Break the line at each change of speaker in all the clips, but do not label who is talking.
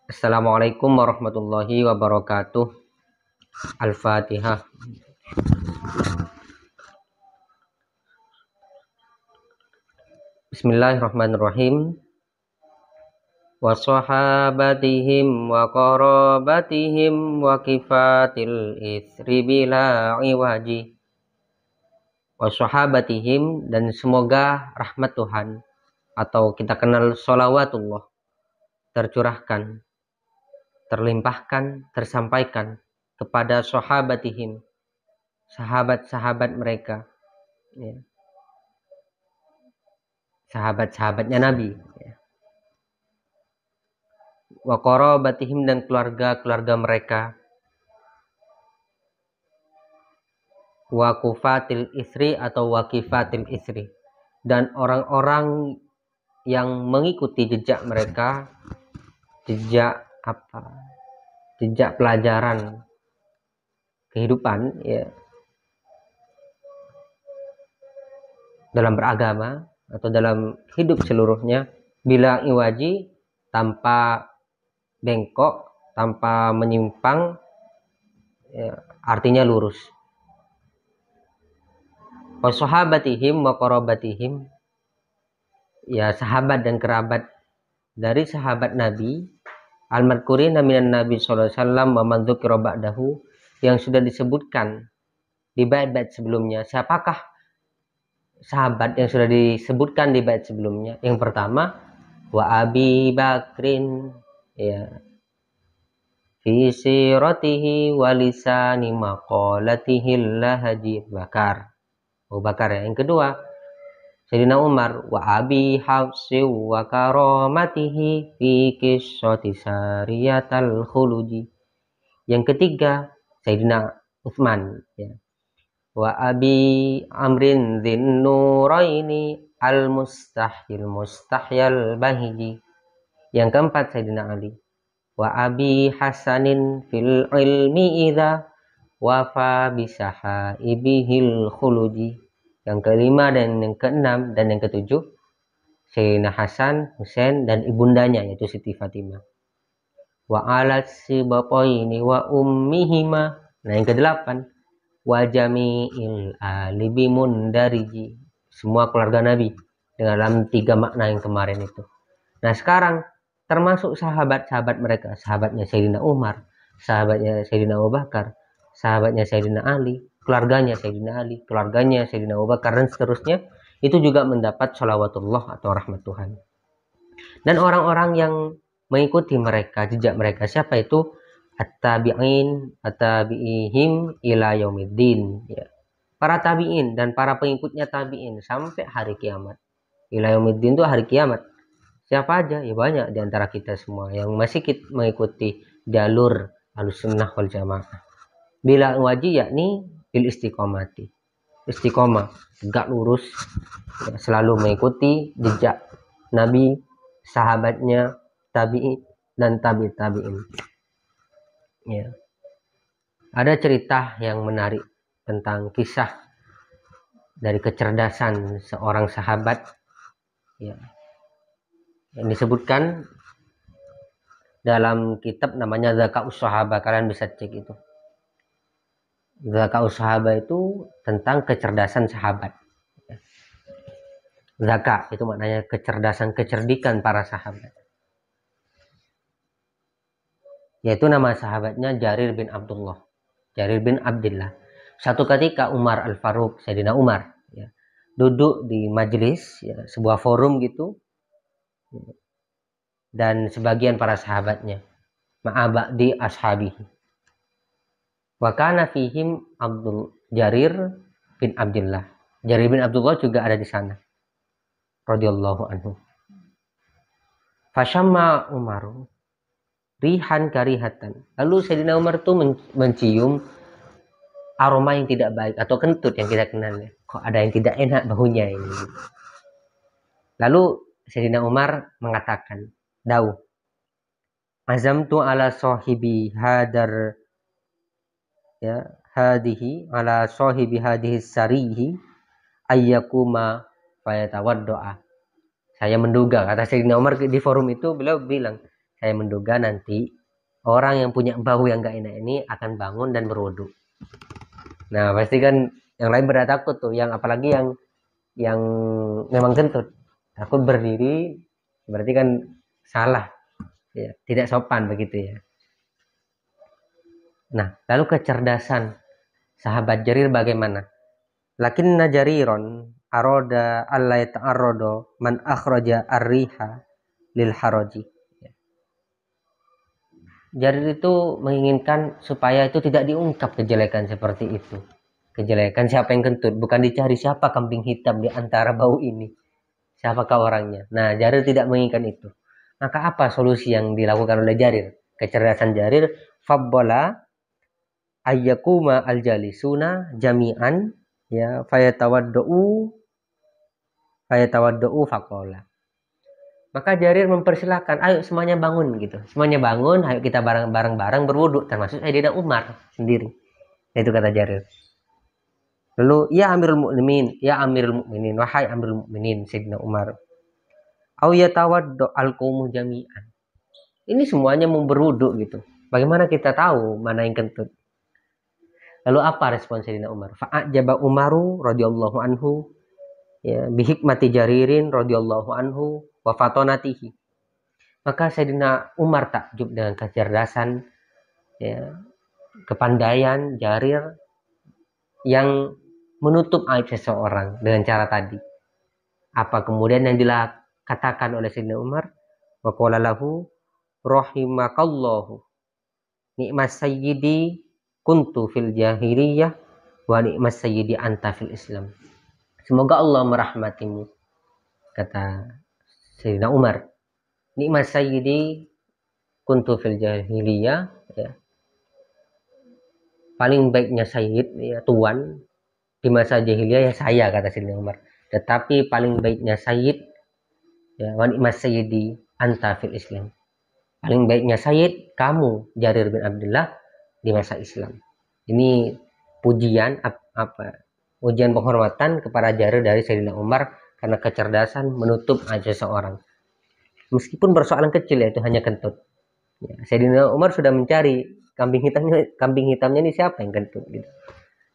Assalamualaikum warahmatullahi wabarakatuh. Al-Fatihah. Bismillahirrahmanirrahim. Wa sahabatihim wa qarabatihim wa kifatil ithri bila iwaji. Wa sahabatihim, dan semoga rahmat Tuhan atau kita kenal sholawatullah tercurahkan, terlimpahkan, tersampaikan kepada sahabatihim, sahabat-sahabat mereka, ya, sahabat-sahabatnya Nabi, ya. Wa qarabatihim, dan keluarga-keluarga mereka. Wa kufatil isri atau wakifatil isri, dan orang-orang yang mengikuti jejak mereka, jejak pelajaran kehidupan, ya, dalam beragama atau dalam hidup seluruhnya, bila iwaji, tanpa bengkok, tanpa menyimpang, ya, artinya lurus. Wa sahabatihim wa qarabatihim, ya, sahabat dan kerabat dari sahabat Nabi, al-madkurina minan Nabi sallallahu alaihi wasallam wa man dzukira ba'dahu, yang sudah disebutkan di bait-bait sebelumnya. Siapakah sahabat yang sudah disebutkan di bait sebelumnya? Yang pertama, wa Abi Bakrin, ya, fi siratihi wa lisani maqalatihi lahaji, Bakar, Abu Bakar, ya. Yang kedua, Sayyidina Umar, wa Abi Hafsi wa karamatihi fi qissati sariyatal khuluji. Yang ketiga, Sayyidina Utsman, ya, wa Abi Amrin dzinnuraini al mustahyal bahiji. Yang keempat, Sayyidina Ali, wa Abi Hasanin fil ilmi idza wafa bisahaibihil khuluji. Yang kelima dan yang keenam dan yang ketujuh, Sayyidina Hasan, Husain, dan ibundanya yaitu Siti Fatimah. Wa alat sibaqaini wa ummihima. Nah, yang kedelapan, wa jami'il ali bimundariji, semua keluarga Nabi dalam tiga makna yang kemarin itu. Nah, sekarang termasuk sahabat-sahabat mereka, sahabatnya Sayyidina Umar, sahabatnya Sayyidina Abu Bakar, sahabatnya Sayyidina Ali, keluarganya Sayyidina Ali, keluarganya Sayyidina Abu Bakar, dan seterusnya, itu juga mendapat sholawatullah atau rahmat Tuhan. Dan orang-orang yang mengikuti mereka, jejak mereka, siapa itu? At-tabi'in, at-tabi'ihim ila yaumiddin, ya. Para tabi'in dan para pengikutnya tabi'in sampai hari kiamat. Ila yaumiddin itu hari kiamat. Siapa aja? Ya banyak di antara kita semua yang masih mengikuti jalur Ahlussunnah wal Jamaah. Bila waji, yakni bil istiqomati, istiqomah, tegak lurus, ya, selalu mengikuti jejak Nabi, sahabatnya, tabi'in, dan tabi'in. Ya. Ada cerita yang menarik tentang kisah dari kecerdasan seorang sahabat, ya, yang disebutkan dalam kitab namanya Zakaus Sahabah. Kalian bisa cek itu. Zakaus Sahabah itu tentang kecerdasan sahabat. Zaka itu maknanya kecerdasan, kecerdikan para sahabat. Yaitu nama sahabatnya Jarir bin Abdullah, Jarir bin Abdillah. Satu ketika Umar Al-Faruq, Sayyidina Umar, ya, duduk di majelis, ya, sebuah forum gitu, dan sebagian para sahabatnya, ma'abadi ashabihi, wa kana fihim Jarir bin Abdillah. Jarir bin Abdullah juga ada di sana, radhiyallahu anhu. Fasyamma Umaru rihan karihatan. Lalu Sayyidina Umar itu mencium aroma yang tidak baik atau kentut yang kita kenal. Kok ada yang tidak enak baunya ini. Lalu Sayyidina Umar mengatakan, "Dau, azamtu ala sahibi hadar, ya, hadihi ala sahibi hadihi sarihi ayyakuma fayatawaddoa." Saya menduga, kata Sayyidina Umar di forum itu, beliau bilang, saya menduga nanti orang yang punya bau yang gak enak ini akan bangun dan berwudu. Nah pasti kan yang lain pada takut tuh, yang apalagi yang memang kentut takut berdiri, berarti kan salah ya, tidak sopan begitu ya. Nah lalu kecerdasan sahabat Jarir bagaimana? Lakinna Jariron aroda alla yata'arrada man akhraja ar-riha lil haraji. Jarir itu menginginkan supaya itu tidak diungkap kejelekan seperti itu. Kejelekan siapa yang kentut, bukan dicari siapa kambing hitam di antara bau ini, siapakah orangnya. Nah Jarir tidak menginginkan itu. Maka apa solusi yang dilakukan oleh Jarir? Kecerdasan Jarir, fabbola ayyakuma al-jalisuna jami'an ya fayatawadda'u faqala. Maka Jarir mempersilahkan, ayo semuanya bangun gitu. Semuanya bangun, ayo kita bareng-bareng berwudu, termasuk Sayyidina Umar sendiri. Itu kata Jarir. Lalu, ya Amirul Mukminin, wahai Amirul Mukminin Sayyidina Umar. Au yatawaddo al-qaumu jami'an. Ini semuanya mau berwudu gitu. Bagaimana kita tahu mana yang kentut? Lalu apa respon Sayyidina Umar? Fa'ajaba Umaru radhiyallahu anhu ya bihikmati Jaririn radhiyallahu anhu wa fatonatihi. Maka Sayyidina Umar takjub dengan kecerdasan ya, kepandaian Jarir yang menutup aib seseorang dengan cara tadi. Apa kemudian yang dikatakan oleh Sayyidina Umar? Wa qala lahu rahimakallahu ni'mas sayyidi kuntu fil jahiliyah wa ni'mas sayyidi anta fil Islam. Semoga Allah merahmatimu, kata Sayyidina Umar. Ni'mas sayyidi kuntu fil jahiliyah ya. Paling baiknya sayyid ya, tuan di masa jahiliyah ya saya, kata Sayyidina Umar. Tetapi paling baiknya sayyid ya, wa ni'mas sayyidi anta fil Islam. Paling baiknya sayyid kamu Jarir bin Abdullah di masa Islam. Ini pujian ujian penghormatan kepada Jarir dari Sayyidina Umar karena kecerdasan menutup aja seseorang. Meskipun persoalan kecil ya, itu hanya kentut. Ya, Sayyidina Umar sudah mencari kambing hitamnya ini siapa yang kentut gitu.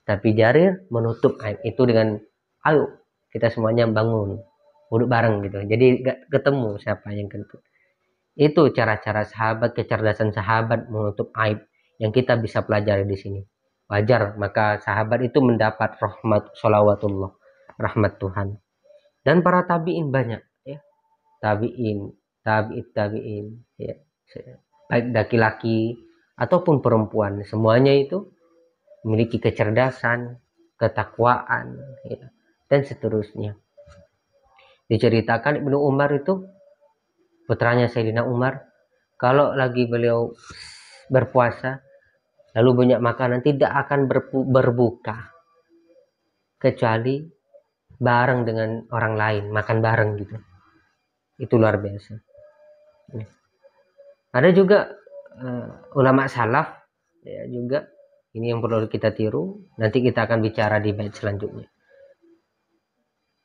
Tapi Jarir menutup aib itu dengan ayo kita semuanya bangun duduk bareng gitu. Jadi gak ketemu siapa yang kentut. Itu cara-cara sahabat, kecerdasan sahabat menutup aib yang kita bisa pelajari di sini. Wajar maka sahabat itu mendapat rahmat sholawatullah, rahmat Tuhan. Dan para tabiin banyak ya. Tabiin ya. Baik laki-laki ataupun perempuan, semuanya itu memiliki kecerdasan, ketakwaan ya, dan seterusnya. Diceritakan Ibnu Umar itu putranya Sayyidina Umar, kalau lagi beliau berpuasa lalu banyak makanan, tidak akan berbuka kecuali bareng dengan orang lain, makan bareng gitu. Itu luar biasa. Ada juga ulama salaf ya, juga ini yang perlu kita tiru. Nanti kita akan bicara di bait selanjutnya.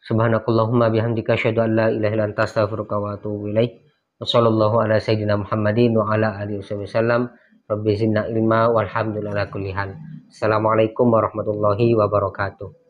Subhanakallahumma bihamdika asyhadu an la ilaha illa anta astaghfiruka wa atubu ilaik. Wassallallahu ala sayyidina Muhammadin wa ala alihi wasallam. Rabbi zidna ilma walhamdulillahi ala kulli hal. Assalamualaikum warahmatullahi wabarakatuh.